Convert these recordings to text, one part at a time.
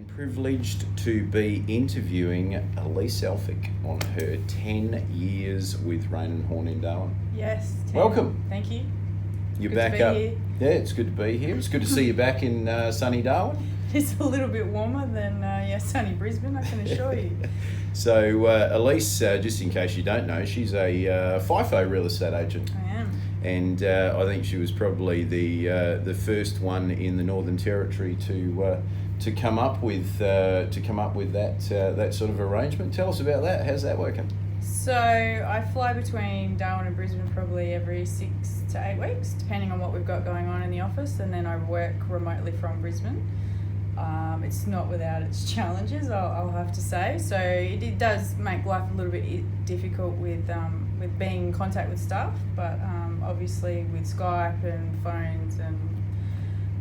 Privileged to be interviewing Ilyse on her 10 years with Raine Horne Darwin. Yes. 10. Welcome. Thank you. You're Good back to be up. here. Yeah, it's good to be here. It's good to see you back in sunny Darwin. It's a little bit warmer than sunny Brisbane, I can assure you. So Ilyse, just in case you don't know, she's a FIFO real estate agent. I am. And I think she was probably the first one in the Northern Territory to come up with that sort of arrangement. Tell us about that. How's that working? So I fly between Darwin and Brisbane probably every 6 to 8 weeks, depending on what we've got going on in the office, and then I work remotely from Brisbane. It's not without its challenges, I'll have to say. So it does make life a little bit difficult with being in contact with staff, but obviously with Skype and phones and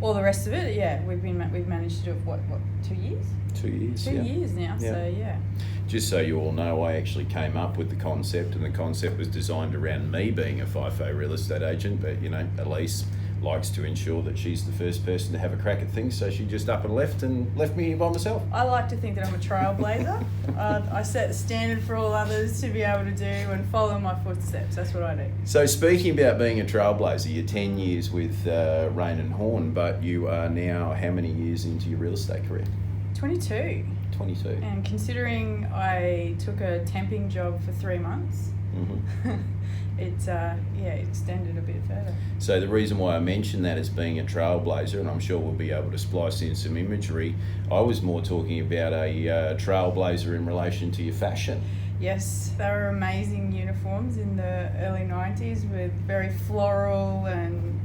all the rest of it, yeah, we've managed to do it, what 2 years? 2 years. 2 years now, Yeah. so yeah. Just so you all know, I actually came up with the concept, and the concept was designed around me being a FIFO real estate agent, but Ilyse likes to ensure that she's the first person to have a crack at things, so she just up and left me here by myself. I like to think that I'm a trailblazer. I set the standard for all others to be able to do and follow my footsteps. That's what I do. So speaking about being a trailblazer, you're 10 years with Raine Horne, but you are now how many years into your real estate career? 22. 22. And considering I took a temping job for 3 months, Mm-hmm. it extended a bit further. So the reason why I mention that as being a trailblazer, and I'm sure we'll be able to splice in some imagery, I was more talking about a trailblazer in relation to your fashion. Yes, they were amazing uniforms in the early 90s with very floral and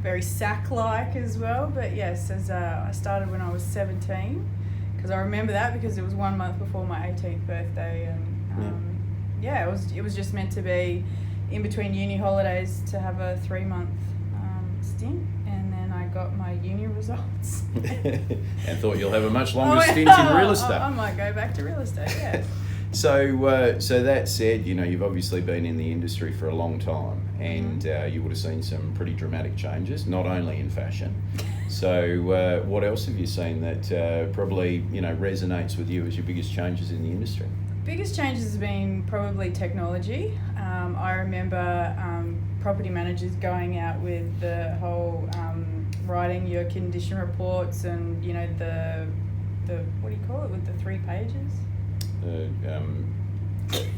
very sack-like as well. But yes, as I started when I was 17, because I remember that because it was 1 month before my 18th birthday, and it was just meant to be in between uni holidays to have a 3-month stint, and then I got my uni results. And thought you'll have a much longer stint in real estate. I might go back to real estate, yeah. So that said, you've obviously been in the industry for a long time, and you would have seen some pretty dramatic changes, not only in fashion. So what else have you seen that probably resonates with you as your biggest changes in the industry? Biggest changes has been probably technology. I remember property managers going out with the whole writing your condition reports and the what do you call it, with the 3 pages?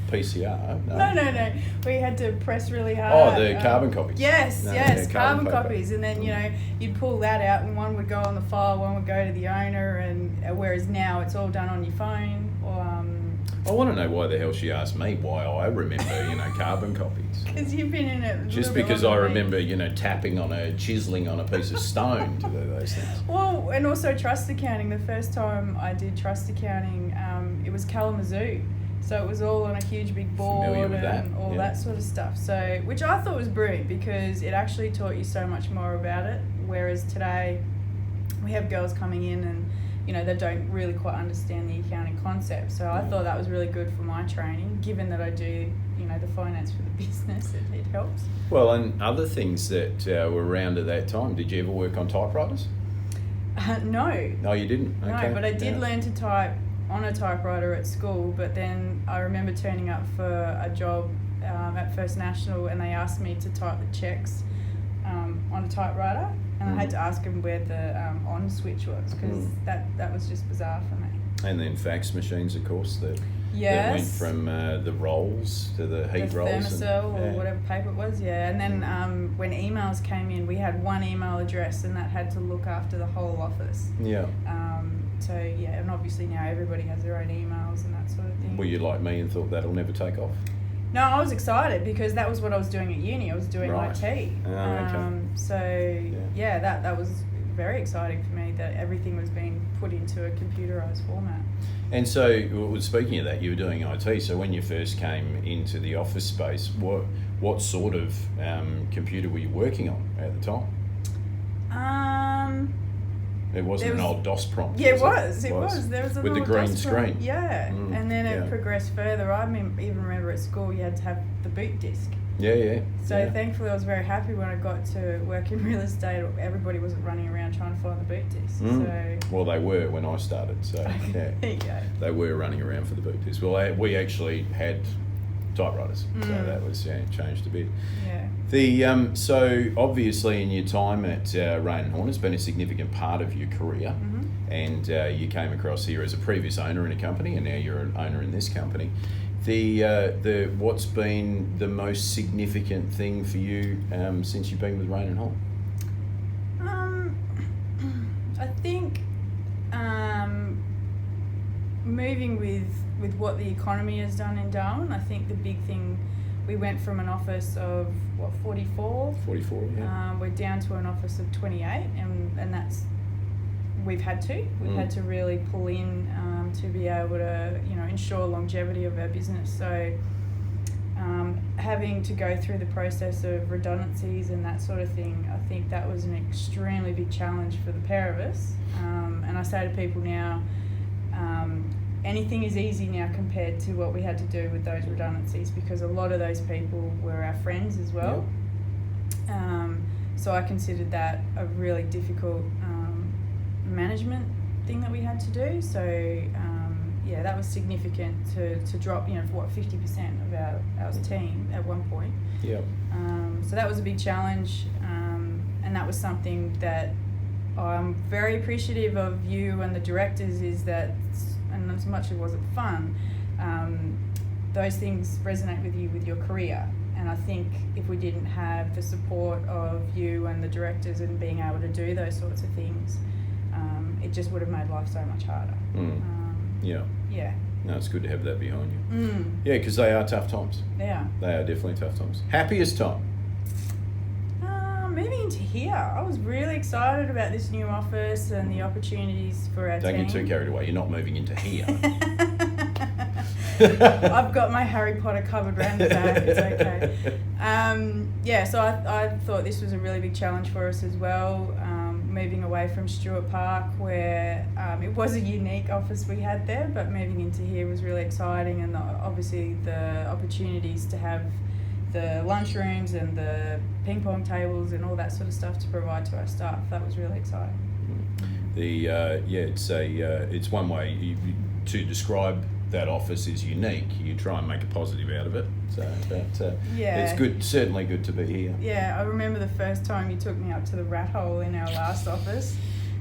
PCR? No. We had to press really hard. Oh, the carbon copies. Yes, carbon paper. copies. And then, you'd pull that out and one would go on the file, one would go to the owner, and whereas now it's all done on your phone. Or I want to know why the hell she asked me why I remember, carbon copies. Because you've been in it. Just because I remember, chiseling on a piece of stone to do those things. Well, and also trust accounting. The first time I did trust accounting, it was Kalamazoo. So it was all on a huge big board and all that sort of stuff. So, which I thought was brilliant because it actually taught you so much more about it. Whereas today, we have girls coming in and they don't really quite understand the accounting concept. So I thought that was really good for my training, given that I do, the finance for the business, it helps. Well, and other things that were around at that time, did you ever work on typewriters? No. No, you didn't? Okay. No, but I did learn to type on a typewriter at school, but then I remember turning up for a job at First National, and they asked me to type the checks on a typewriter, and I had to ask them where the on switch was, because that was just bizarre for me. And then fax machines, of course, that went from the rolls to the heat rolls. Thermocell or whatever paper it was, and then when emails came in, we had one email address, and that had to look after the whole office. Yeah. And obviously now everybody has their own emails and that sort of thing. Were you like me and thought that'll never take off? No, I was excited because that was what I was doing at uni. I was doing IT. Okay. That was very exciting for me that everything was being put into a computerized format. And so, speaking of that, you were doing IT. So when you first came into the office space, what sort of computer were you working on at the time? It wasn't an old DOS prompt. Yeah, it was. There was a with the green DOS screen. Prompt. Yeah, and then it progressed further. I even remember at school you had to have the boot disc. Yeah. So thankfully I was very happy when I got to work in real estate. Everybody wasn't running around trying to find the boot disc. Well, they were when I started, so yeah. There you go. They were running around for the boot disc. Well, we actually had typewriters, so that was changed a bit. Yeah. So obviously in your time at Raine Horne has been a significant part of your career, and you came across here as a previous owner in a company, and now you're an owner in this company. What's been the most significant thing for you since you've been with Raine Horne? I think moving with what the economy has done in Darwin, I think the big thing, we went from an office of 44? 44, yeah. We're down to an office of 28, and that's, we've had to really pull in to be able to, ensure longevity of our business. So having to go through the process of redundancies and that sort of thing, I think that was an extremely big challenge for the pair of us. And I say to people now, anything is easy now compared to what we had to do with those redundancies, because a lot of those people were our friends as well. So I considered that a really difficult management thing that we had to do. So that was significant to drop, 50% of our team at one point. So that was a big challenge, and that was something that I'm very appreciative of you and the directors, is that, and as much as it wasn't fun, those things resonate with you with your career. And I think if we didn't have the support of you and the directors and being able to do those sorts of things, it just would have made life so much harder. Yeah. No, it's good to have that behind you. Yeah, because they are tough times. They are. They are definitely tough times. Happiest time? Moving into here, I was really excited about this new office and the opportunities for our team. Don't get too carried away. You're not moving into here. I've got my Harry Potter cupboard round the back. It's okay. So I thought this was a really big challenge for us as well. Moving away from Stewart Park, where it was a unique office we had there, but moving into here was really exciting, and obviously the opportunities to have the lunchrooms and the ping pong tables and all that sort of stuff to provide to our staff, that was really exciting. It's one way to describe that office is unique. You try and make a positive out of it. So, it's good, certainly good to be here. Yeah, I remember the first time you took me up to the rat hole in our last office,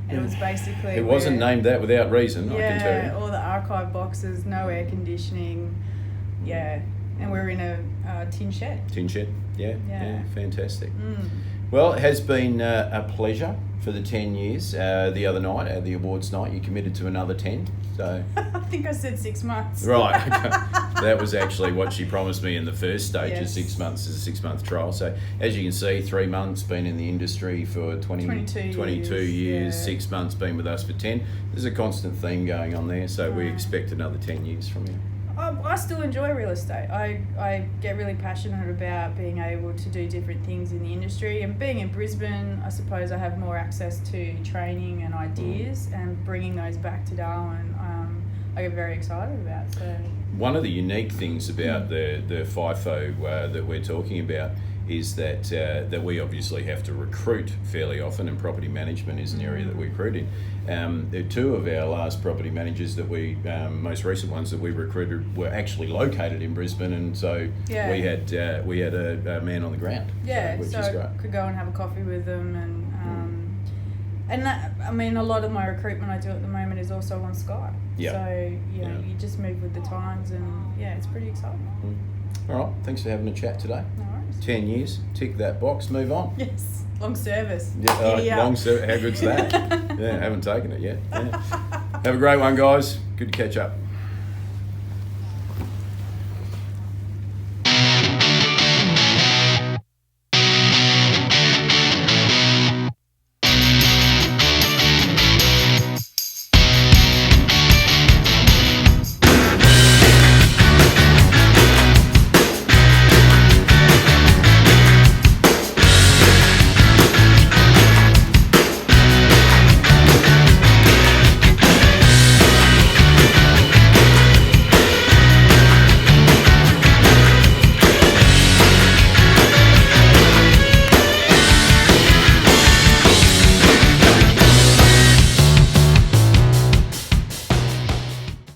and it was basically... It wasn't named that without reason, I can tell you. Yeah, all the archive boxes, no air conditioning, and we're in a tin shed. Tin shed, yeah, fantastic. Well, it has been a pleasure for the 10 years. The other night, at the awards night, you committed to another 10. So I think I said 6 months. Right, okay. That was actually what she promised me in the first stage, Yes. 6 months is a 6 month trial. So as you can see, 3 months been in the industry for 22 years, 6 months been with us for 10. There's a constant theme going on there, so we expect another 10 years from you. I still enjoy real estate. I get really passionate about being able to do different things in the industry, and being in Brisbane, I suppose I have more access to training and ideas, and bringing those back to Darwin, I get very excited about. So one of the unique things about the FIFO that we're talking about is that we obviously have to recruit fairly often, and property management is an area that we recruit in. Two of our last property managers that we, most recent ones that we recruited, were actually located in Brisbane, and so we had a man on the ground. Which is great. I could go and have a coffee with them, and that, I mean, a lot of my recruitment I do at the moment is also on Skype. So you just move with the times, and it's pretty exciting. All right, thanks for having a chat today. No worries. 10 years, tick that box, move on. Yes, long service. Long service, how good's that? Haven't taken it yet. Have a great one, guys. Good to catch up.